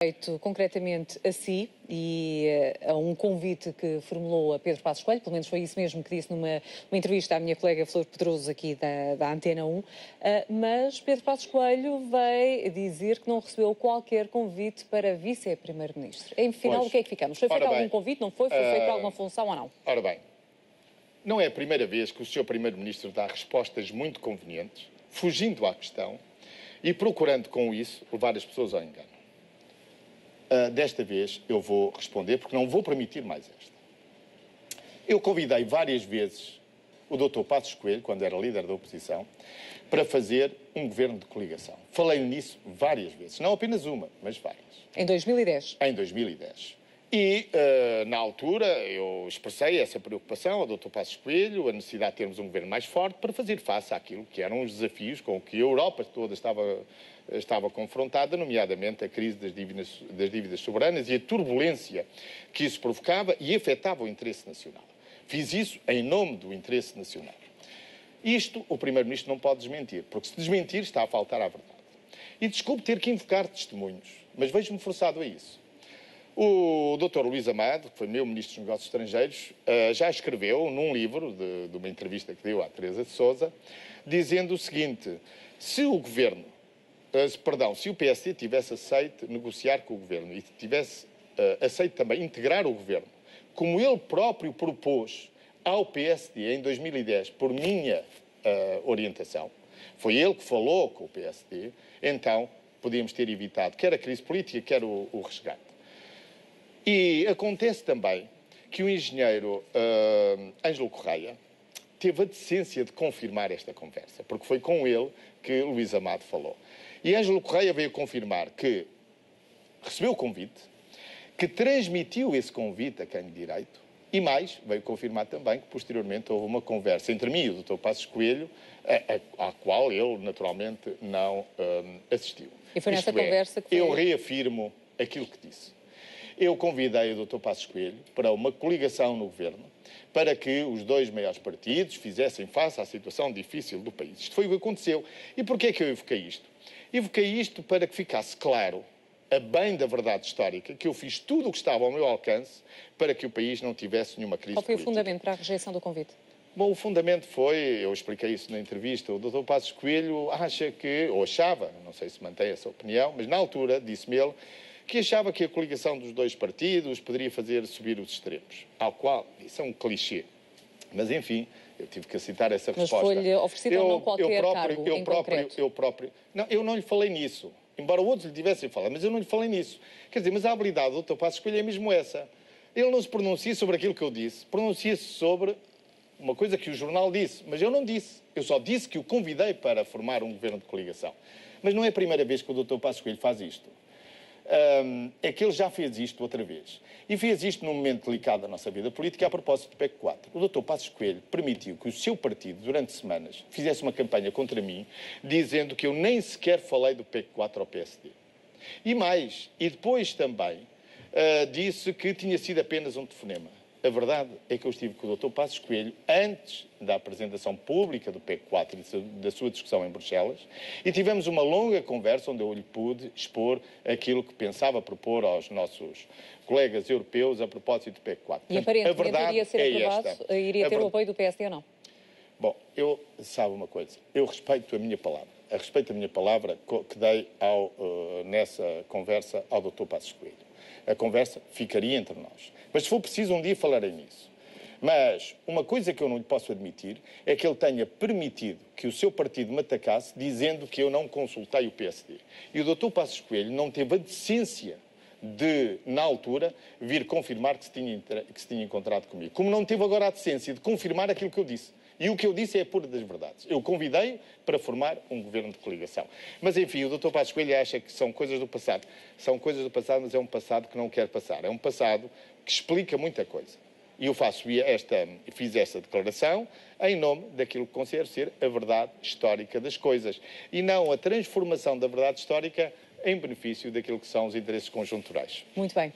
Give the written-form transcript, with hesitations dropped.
Feito concretamente a si e a um convite que formulou a Pedro Passos Coelho, pelo menos foi isso mesmo que disse numa entrevista à minha colega Flor Pedroso aqui da Antena 1, mas Pedro Passos Coelho veio dizer que não recebeu qualquer convite para vice-primeiro-ministro. Em final, o que é que ficamos? Foi feito algum convite, não foi? Foi feito alguma função ou não? Ora bem, não é a primeira vez que o Sr. Primeiro-Ministro dá respostas muito convenientes, fugindo à questão e procurando com isso levar as pessoas ao engano. Desta vez eu vou responder, porque não vou permitir mais esta. Eu convidei várias vezes o Dr. Passos Coelho, quando era líder da oposição, para fazer um governo de coligação. Falei nisso várias vezes, não apenas uma, mas várias. Em 2010? Em 2010. E, na altura, eu expressei essa preocupação ao Dr. Passos Coelho, a necessidade de termos um governo mais forte para fazer face àquilo que eram os desafios com que a Europa toda estava confrontada, nomeadamente a crise das dívidas soberanas e a turbulência que isso provocava e afetava o interesse nacional. Fiz isso em nome do interesse nacional. Isto o Primeiro-Ministro não pode desmentir, porque se desmentir está a faltar à verdade. E desculpe ter que invocar testemunhos, mas vejo-me forçado a isso. O Dr. Luís Amado, que foi meu Ministro dos Negócios Estrangeiros, já escreveu num livro de uma entrevista que deu à Teresa de Sousa, dizendo o seguinte: se o PSD tivesse aceito negociar com o Governo e tivesse aceito também integrar o Governo, como ele próprio propôs ao PSD em 2010, por minha orientação, foi ele que falou com o PSD, então podíamos ter evitado quer a crise política, quer o resgate. E acontece também que o engenheiro Ângelo Correia teve a decência de confirmar esta conversa, porque foi com ele que Luís Amado falou. E Ângelo Correia veio confirmar que recebeu o convite, que transmitiu esse convite a quem de direito, e mais, veio confirmar também que posteriormente houve uma conversa entre mim e o Dr. Passos Coelho, à qual ele naturalmente não assistiu. E foi nessa conversa que foi... Eu reafirmo aquilo que disse. Eu convidei o Dr. Passos Coelho para uma coligação no Governo, para que os dois maiores partidos fizessem face à situação difícil do país. Isto foi o que aconteceu. E porquê é que eu evoquei isto? Evoquei isto para que ficasse claro, a bem da verdade histórica, que eu fiz tudo o que estava ao meu alcance para que o país não tivesse nenhuma crise política. Qual foi o fundamento para a rejeição do convite? Bom, o fundamento foi, eu expliquei isso na entrevista, o Dr. Passos Coelho acha que, ou achava, não sei se mantém essa opinião, mas na altura disse-me ele, que achava que a coligação dos dois partidos poderia fazer subir os extremos. Ao qual, isso é um clichê. Mas, enfim, eu tive que aceitar essa resposta. Mas foi-lhe oferecido ou não qualquer cargo em concreto? Não, eu não lhe falei nisso. Embora outros lhe tivessem falado, mas eu não lhe falei nisso. Quer dizer, mas a habilidade do Dr. Passos Coelho é mesmo essa. Ele não se pronuncia sobre aquilo que eu disse. Pronuncia-se sobre uma coisa que o jornal disse. Mas eu não disse. Eu só disse que o convidei para formar um governo de coligação. Mas não é a primeira vez que o Dr. Passos Coelho faz isto. É que ele já fez isto outra vez. E fez isto num momento delicado da nossa vida política a propósito do PEC 4. O Dr. Passos Coelho permitiu que o seu partido, durante semanas, fizesse uma campanha contra mim, dizendo que eu nem sequer falei do PEC 4 ao PSD. E mais, e depois também disse que tinha sido apenas um telefonema. A verdade é que eu estive com o Dr. Passos Coelho antes da apresentação pública do PEC 4 e da sua discussão em Bruxelas e tivemos uma longa conversa onde eu lhe pude expor aquilo que pensava propor aos nossos colegas europeus a propósito do PEC 4. E aparentemente iria ser aprovado, iria ter o apoio do PSD ou não? Bom, sabe uma coisa, eu respeito a minha palavra. Respeito a minha palavra que dei nessa conversa ao Dr. Passos Coelho. A conversa ficaria entre nós. Mas se for preciso, um dia falarei nisso. Mas uma coisa que eu não lhe posso admitir é que ele tenha permitido que o seu partido me atacasse dizendo que eu não consultei o PSD. E o Dr. Passos Coelho não teve a decência de, na altura, vir confirmar que se tinha encontrado comigo. Como não teve agora a decência de confirmar aquilo que eu disse. E o que eu disse é a pura das verdades. Eu convidei para formar um governo de coligação. Mas, enfim, o Dr. Passos Coelho acha que são coisas do passado. São coisas do passado, mas é um passado que não quer passar. É um passado que explica muita coisa. E eu fiz essa declaração em nome daquilo que considero ser a verdade histórica das coisas. E não a transformação da verdade histórica em benefício daquilo que são os interesses conjunturais. Muito bem.